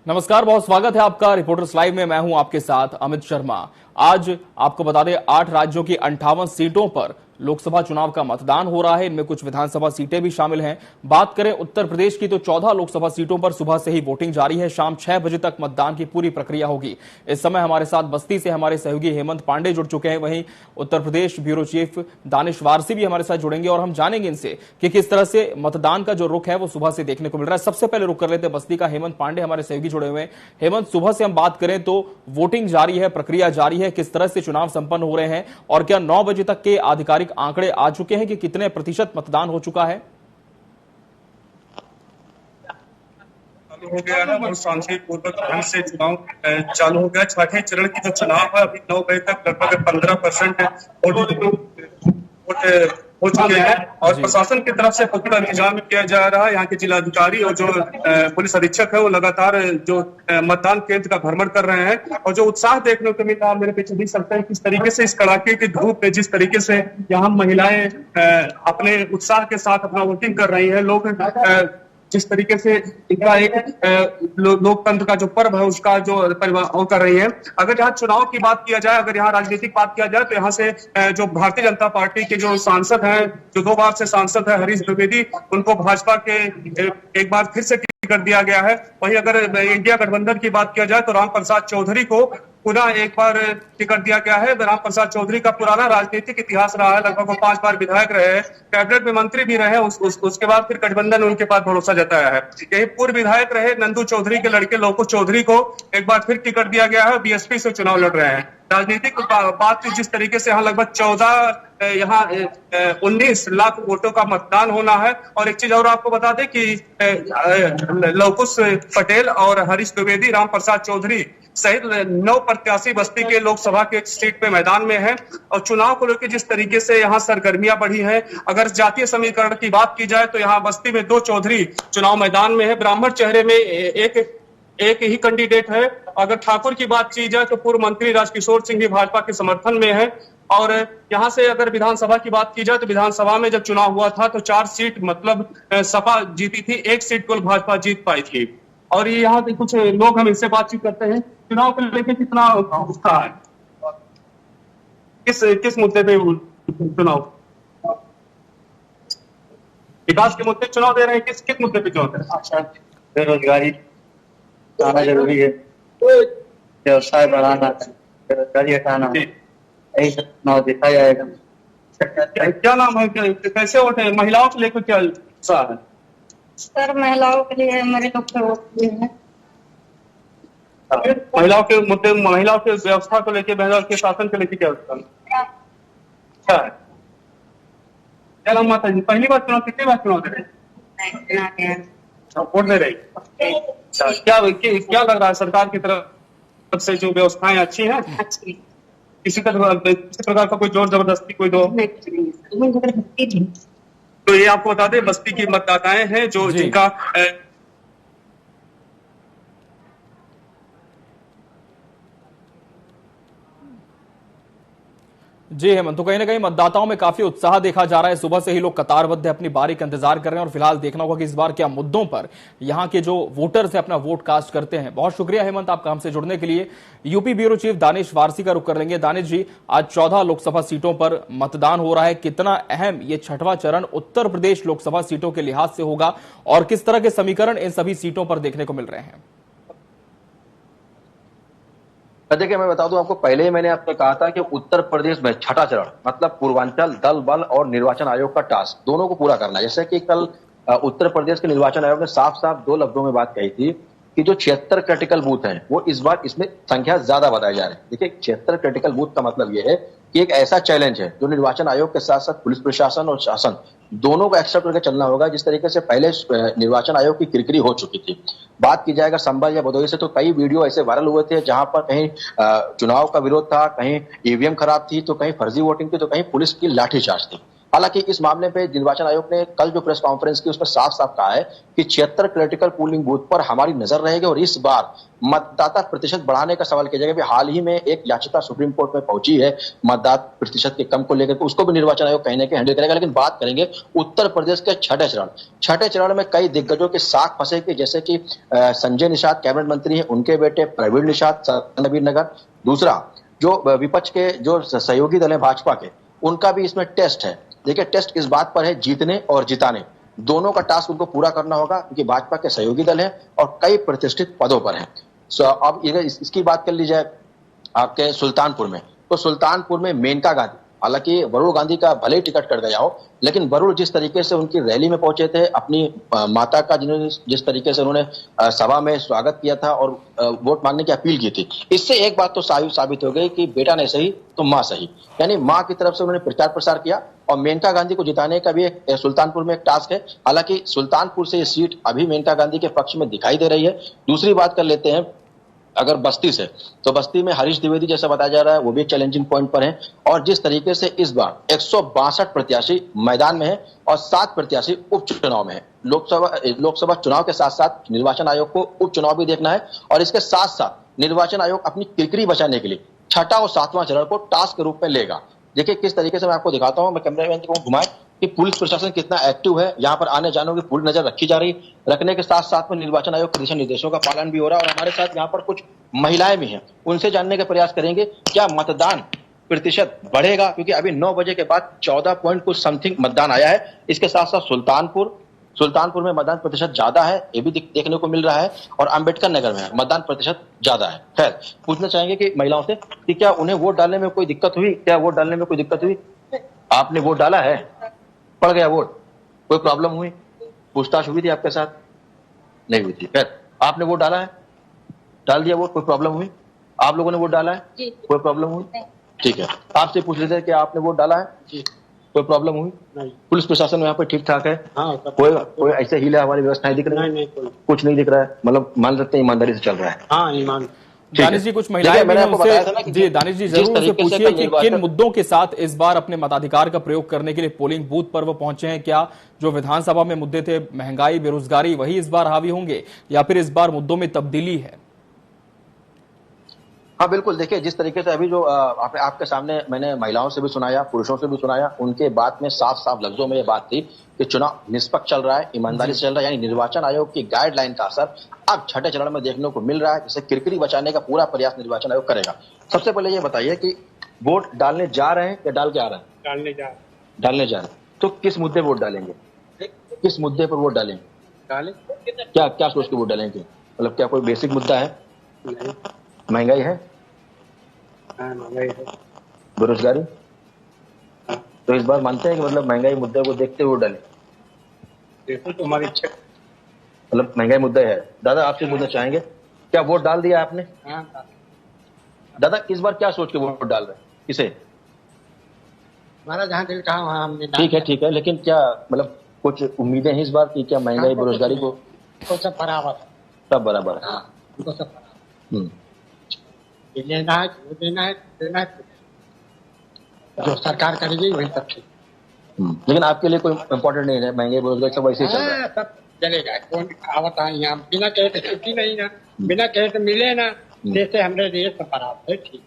नमस्कार, बहुत स्वागत है आपका रिपोर्टर्स लाइव में। मैं हूं आपके साथ अमित शर्मा। आज आपको बता दें 8 राज्यों की 58 सीटों पर लोकसभा चुनाव का मतदान हो रहा है। इनमें कुछ विधानसभा सीटें भी शामिल हैं। बात करें उत्तर प्रदेश की तो 14 लोकसभा सीटों पर सुबह से ही वोटिंग जारी है। शाम 6 बजे तक मतदान की पूरी प्रक्रिया होगी। इस समय हमारे साथ बस्ती से हमारे सहयोगी हेमंत पांडे जुड़ चुके हैं। वहीं उत्तर प्रदेश ब्यूरो चीफ दानिश वारसी भी हमारे साथ जुड़ेंगे और हम जानेंगे इनसे कि किस तरह से मतदान का जो रुख है वो सुबह से देखने को मिल रहा है। सबसे पहले रुख कर लेते हैं बस्ती का। हेमंत पांडे हमारे सहयोगी जुड़े हुए हैं। हेमंत, सुबह से हम बात करें तो वोटिंग जारी है, प्रक्रिया जारी है, किस तरह से चुनाव संपन्न हो रहे हैं और क्या 9 बजे तक के आधिकारिक आंकड़े आ चुके हैं कि कितने प्रतिशत मतदान हो चुका है? चालू हो गया है और शांतिपूर्वक ढंग से चुनाव चालू हो गया। छठे चरण की जो चुनाव है अभी 9 बजे तक लगभग 15% वोट हो चुके हैं और प्रशासन की तरफ से पुख्ता इंतजाम किया जा रहा है। यहाँ के जिलाधिकारी और जो पुलिस अधीक्षक है वो लगातार जो मतदान केंद्र का भ्रमण कर रहे हैं और जो उत्साह देखने को मिल रहा है, मेरे पीछे देख सकते हैं किस तरीके से इस कड़ाके की धूप में जिस तरीके से यहाँ महिलाएं अपने उत्साह के साथ अपना वोटिंग कर रही है। लोग जिस तरीके से इनका एक लोकतंत्र का जो पर्व है उसका जो वो कर रही है। अगर यहाँ चुनाव की बात किया जाए, अगर यहाँ राजनीतिक बात किया जाए तो यहाँ से जो भारतीय जनता पार्टी के जो सांसद हैं, जो 2 बार से सांसद है हरीश द्विवेदी, उनको भाजपा के एक बार फिर से टिकट दिया गया है। वहीं अगर इंडिया गठबंधन की बात किया जाए तो राम प्रसाद चौधरी को पुनः एक बार टिकट दिया गया है। राम प्रसाद चौधरी का पुराना राजनीतिक इतिहास रहा है, लगभग वो 5 बार विधायक रहे हैं, कैबिनेट में मंत्री भी रहे। उसके बाद फिर गठबंधन उनके पास भरोसा जताया है। यही पूर्व विधायक रहे नंदू चौधरी के लड़के लोकुश चौधरी को एक बार फिर टिकट दिया गया है। बीएसपी से चुनाव लड़ रहे हैं। राजनीतिक बात जिस तरीके से यहाँ लगभग 19 लाख वोटों का मतदान होना है। और एक चीज और आपको बता दें कि लवकुश पटेल और हरीश द्विवेदी, राम प्रसाद चौधरी सहित 9 प्रत्याशी बस्ती के लोकसभा के सीट पे मैदान में है। और चुनाव को लेकर जिस तरीके से यहाँ सरगर्मियां बढ़ी है, अगर जातीय समीकरण की बात की जाए तो यहाँ बस्ती में 2 चौधरी चुनाव मैदान में है। ब्राह्मण चेहरे में एक ही कैंडिडेट है। अगर ठाकुर की बात की जाए तो पूर्व मंत्री राजकिशोर सिंह भी भाजपा के समर्थन में है। और यहाँ से अगर विधानसभा की बात की जाए तो विधानसभा में जब चुनाव हुआ था तो 4 सीट मतलब सपा जीती थी, 1 सीट केवल भाजपा जीत पाई थी। और ये यहाँ के कुछ लोग हम इनसे बातचीत करते हैं। चुनाव को लेकर कितना उत्साह है, किस मुद्दे पे चुनाव, विकास के मुद्दे चुनाव दे रहे हैं, किस मुद्दे पे चुनाव दे रहे हैं? बेरोजगारी आना जरूरी है, व्यवसाय बढ़ाना, बेरोजगारी हटाना, यही सब चुनाव देखा जाएगा। क्या नाम है, कैसे वोट है, महिलाओं को लेकर क्या उत्साह है? सर महिलाओं के लिए मेरे लोग के वोट है। महिलाओं के मुद्दे, महिलाओं के व्यवस्था को लेकर, महिलाओं के शासन को लेकर क्या क्या है? क्या नाम माता जी, पहली बार चुनाव, कितनी बार चुनाव दे रहे हैं, वोट दे रहे? क्या लग रहा है सरकार की तरफ से जो व्यवस्थाएं अच्छी हैं? किसी प्रकार का कोई जोर जबरदस्ती कोई दो? तो ये आपको बता दें बस्ती की मतदाताएं हैं जो जिनका जी हेमंत, तो कहीं ना कहीं मतदाताओं में काफी उत्साह देखा जा रहा है। सुबह से ही लोग कतारबद्ध अपनी बारी का इंतजार कर रहे हैं और फिलहाल देखना होगा कि इस बार क्या मुद्दों पर यहाँ के जो वोटर्स हैं अपना वोट कास्ट करते हैं। बहुत शुक्रिया हेमंत आपका हमसे जुड़ने के लिए। UP bureau chief Danish Warsi का रुख कर लेंगे। दानिश जी, आज 14 लोकसभा सीटों पर मतदान हो रहा है। कितना अहम ये 6वां चरण उत्तर प्रदेश लोकसभा सीटों के लिहाज से होगा और किस तरह के समीकरण इन सभी सीटों पर देखने को मिल रहे हैं? देखिए, मैं बता दूं आपको, पहले ही मैंने आपको कहा था कि उत्तर प्रदेश में 6ठा चरण मतलब पूर्वांचल, दल बल और निर्वाचन आयोग का टास्क दोनों को पूरा करना है। जैसे कि कल उत्तर प्रदेश के निर्वाचन आयोग ने साफ साफ 2 लफ्जों में बात कही थी कि जो 76 क्रिटिकल बूथ हैं वो इस बार इसमें संख्या ज्यादा बताई जा रही है। देखिए, 76 क्रिटिकल बूथ का मतलब ये है कि एक ऐसा चैलेंज है जो निर्वाचन आयोग के साथ साथ पुलिस प्रशासन और शासन दोनों को एक्सेप्ट करके चलना होगा। जिस तरीके से पहले निर्वाचन आयोग की किरकिरी हो चुकी थी, बात की जाएगा संभल या भदोही से तो कई वीडियो ऐसे वायरल हुए थे जहां पर कहीं चुनाव का विरोध था, कहीं ईवीएम खराब थी, तो कहीं फर्जी वोटिंग थी, तो कहीं पुलिस की लाठीचार्ज थी। हालांकि इस मामले पे निर्वाचन आयोग ने कल जो प्रेस कॉन्फ्रेंस की उसमें साफ साफ कहा है कि 76 क्रिटिकल पोलिंग बूथ पर हमारी नजर रहेगी और इस बार मतदाता प्रतिशत बढ़ाने का सवाल किया जाएगा। हाल ही में एक याचिका सुप्रीम कोर्ट में पहुंची है मतदाता प्रतिशत के कम को लेकर, तो उसको भी निर्वाचन आयोग कहीं ना कहीं हैंडल करेगा। लेकिन बात करेंगे उत्तर प्रदेश के छठे चरण में कई दिग्गजों के साख फंसे कि जैसे कि संजय निषाद कैबिनेट मंत्री है, उनके बेटे प्रवीण निषाद नबीर नगर। दूसरा जो विपक्ष के जो सहयोगी दल है भाजपा के, उनका भी इसमें टेस्ट है। देखिए टेस्ट इस बात पर है, जीतने और जिताने दोनों का टास्क उनको पूरा करना होगा, क्योंकि भाजपा के सहयोगी दल हैं और कई प्रतिष्ठित पदों पर हैं। अब इसकी बात कर ली जाए आपके सुल्तानपुर में, तो सुल्तानपुर में मेनका गांधी, हालांकि वरुण गांधी का भले ही टिकट कट गया हो, लेकिन वरुण जिस तरीके से उनकी रैली में पहुंचे थे, अपनी माता का जिस तरीके से उन्होंने सभा में स्वागत किया था और वोट मांगने की अपील की थी, इससे एक बात तो साबित हो गई कि बेटा नहीं सही तो मां सही, यानी मां की तरफ से उन्होंने प्रचार प्रसार किया। और मेनका गांधी को जिताने का भी एक सुल्तानपुर में एक टास्क है। हालांकि सुल्तानपुर से ये सीट अभी मेनका गांधी के पक्ष में दिखाई दे रही है। दूसरी बात कर लेते हैं अगर बस्ती से, तो बस्ती में हरीश द्विवेदी जैसा बताया जा रहा है वो भी चैलेंजिंग पॉइंट पर है। और जिस तरीके से इस बार 162 प्रत्याशी मैदान में है और 7 प्रत्याशी उपचुनाव में है। लोकसभा चुनाव के साथ साथ निर्वाचन आयोग को उपचुनाव भी देखना है और इसके साथ साथ निर्वाचन आयोग अपनी किरकिरी बचाने के लिए छठा और 7वां चरण को टास्क के रूप में लेगा। देखिए किस तरीके से मैं आपको दिखाता हूं, मैं कैमरामैन को घुमाएं कि पुलिस प्रशासन कितना एक्टिव है, यहाँ पर आने जाने की पूरी नजर रखी जा रही, रखने के साथ साथ में निर्वाचन आयोग के दिशा निर्देशों का पालन भी हो रहा है। और हमारे साथ यहाँ पर कुछ महिलाएं भी हैं, उनसे जानने का प्रयास करेंगे क्या मतदान प्रतिशत बढ़ेगा, क्योंकि अभी 9 बजे के बाद 14 पॉइंट कुछ समथिंग मतदान आया है। इसके साथ साथ सुल्तानपुर में मतदान प्रतिशत ज्यादा है, ये भी देखने को मिल रहा है, और अंबेडकर नगर में मतदान प्रतिशत ज्यादा है। खैर पूछना चाहेंगे कि महिलाओं से कि क्या उन्हें वोट डालने में कोई दिक्कत हुई, आपने वोट डाला है, पड़ गया वोट, कोई प्रॉब्लम हुई, पूछताछ हुई थी आपके साथ, नहीं हुई थी। खैर आपने वोट डाला है, डाल दिया वोट, कोई प्रॉब्लम हुई, आप लोगों ने वोट डाला है, कोई प्रॉब्लम हुई, ठीक है। आपसे पूछ लेते हैं कि आपने वोट डाला है, कोई प्रॉब्लम हुई, नहीं। पुलिस प्रशासन यहाँ पर ठीक ठाक है, कोई ऐसे हीला हमारी व्यवस्थाएं दिख रही है, कुछ नहीं दिख रहा है, मतलब मान सकते हैं ईमानदारी से चल रहा है। हाँ ईमान। दानिश जी कुछ महिलाएं मैंने आपको बताया था ना कि जी दानिश जी जरूर उनसे पूछिए कि किन मुद्दों के साथ इस बार अपने मताधिकार का प्रयोग करने के लिए पोलिंग बूथ पर वो पहुंचे हैं। क्या जो विधानसभा में मुद्दे थे महंगाई बेरोजगारी वही इस बार हावी होंगे या फिर इस बार मुद्दों में तब्दीली है? हाँ बिल्कुल, देखिए जिस तरीके से अभी जो आपके सामने मैंने महिलाओं से भी सुनाया, पुरुषों से भी सुनाया, उनके बात में साफ साफ लफ्जों में ये बात थी कि चुनाव निष्पक्ष चल रहा है, ईमानदारी से चल रहा है, यानी निर्वाचन आयोग की गाइडलाइन का असर अब छठे चरण में देखने को मिल रहा है, जिससे किरकिरी बचाने का पूरा प्रयास निर्वाचन आयोग करेगा। सबसे पहले ये बताइए कि वोट डालने जा रहे हैं या डाल के आ रहे हैं? डालने जा रहे हैं। तो किस मुद्दे वोट डालेंगे, किस मुद्दे पर वोट डालेंगे, क्या सोच के वोट डालेंगे? मतलब क्या कोई बेसिक मुद्दा है? महंगाई है, बेरोजगारी, तो इस बार मानते हैं कि मतलब महंगाई मुद्दे को देखते हुए डालें? देखो तो हमारी इच्छा, मतलब महंगाई मुद्दा है। दादा आपसे पूछना चाहेंगे क्या वोट डाल दिया आपने? दादा इस बार क्या सोच के वोट डाल रहे हैं, किसे? हमारा जहाँ दिल कहा वहाँ हमने ठीक है, लेकिन क्या मतलब कुछ उम्मीदें हैं इस बार की क्या महंगाई बेरोजगारी को? सब बराबर, सब बराबर है, उनको सब लेना है, देना है, जो सरकार करेगी वही सब ठीक। लेकिन आपके लिए कोई इम्पोर्टेंट नहीं है महंगाई बेरोजगारी, सब वैसे ही चल रहा है, सब चलेगा। कौन आवत है यहाँ बिना कहे तो छुट्टी नहीं ना, बिना कहे तो मिले ना, जैसे हमारे लिए सब बराबर है, ठीक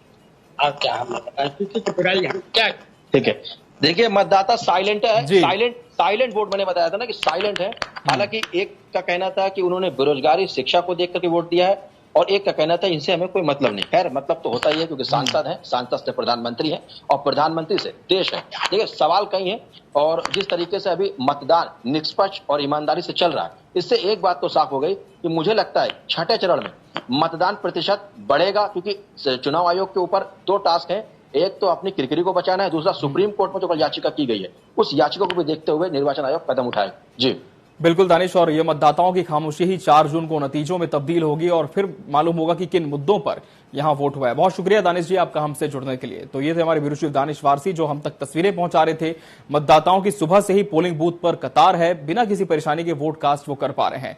है। और क्या हम बताएं, किसी की बुराई हम क्या? ठीक है, देखिए मतदाता साइलेंट है, साइलेंट वोट मैंने बताया था ना कि साइलेंट है। हालांकि एक का कहना था कि उन्होंने बेरोजगारी शिक्षा को देख करके वोट दिया है और एक का कहना था इनसे हमें कोई मतलब नहीं। खैर मतलब तो होता ही है क्योंकि सांसद है, सांसद से प्रधानमंत्री है और प्रधानमंत्री से देश है। देखिए सवाल कई है और जिस तरीके से अभी मतदान निष्पक्ष और ईमानदारी से चल रहा है, इससे एक बात तो साफ हो गई कि मुझे लगता है छठे चरण में मतदान प्रतिशत बढ़ेगा, क्योंकि चुनाव आयोग के ऊपर 2 टास्क है, एक तो अपनी किरकिरी को बचाना है, दूसरा सुप्रीम कोर्ट में जो कल याचिका की गई है उस याचिका को भी देखते हुए निर्वाचन आयोग कदम उठाए। जी बिल्कुल दानिश, और ये मतदाताओं की खामोशी ही 4 जून को नतीजों में तब्दील होगी और फिर मालूम होगा कि किन मुद्दों पर यहां वोट हुआ है। बहुत शुक्रिया दानिश जी आपका हमसे जुड़ने के लिए। तो ये थे हमारे ब्यूरो चीफ दानिश वारसी जो हम तक तस्वीरें पहुंचा रहे थे। मतदाताओं की सुबह से ही पोलिंग बूथ पर कतार है, बिना किसी परेशानी के वोट कास्ट वो कर पा रहे हैं।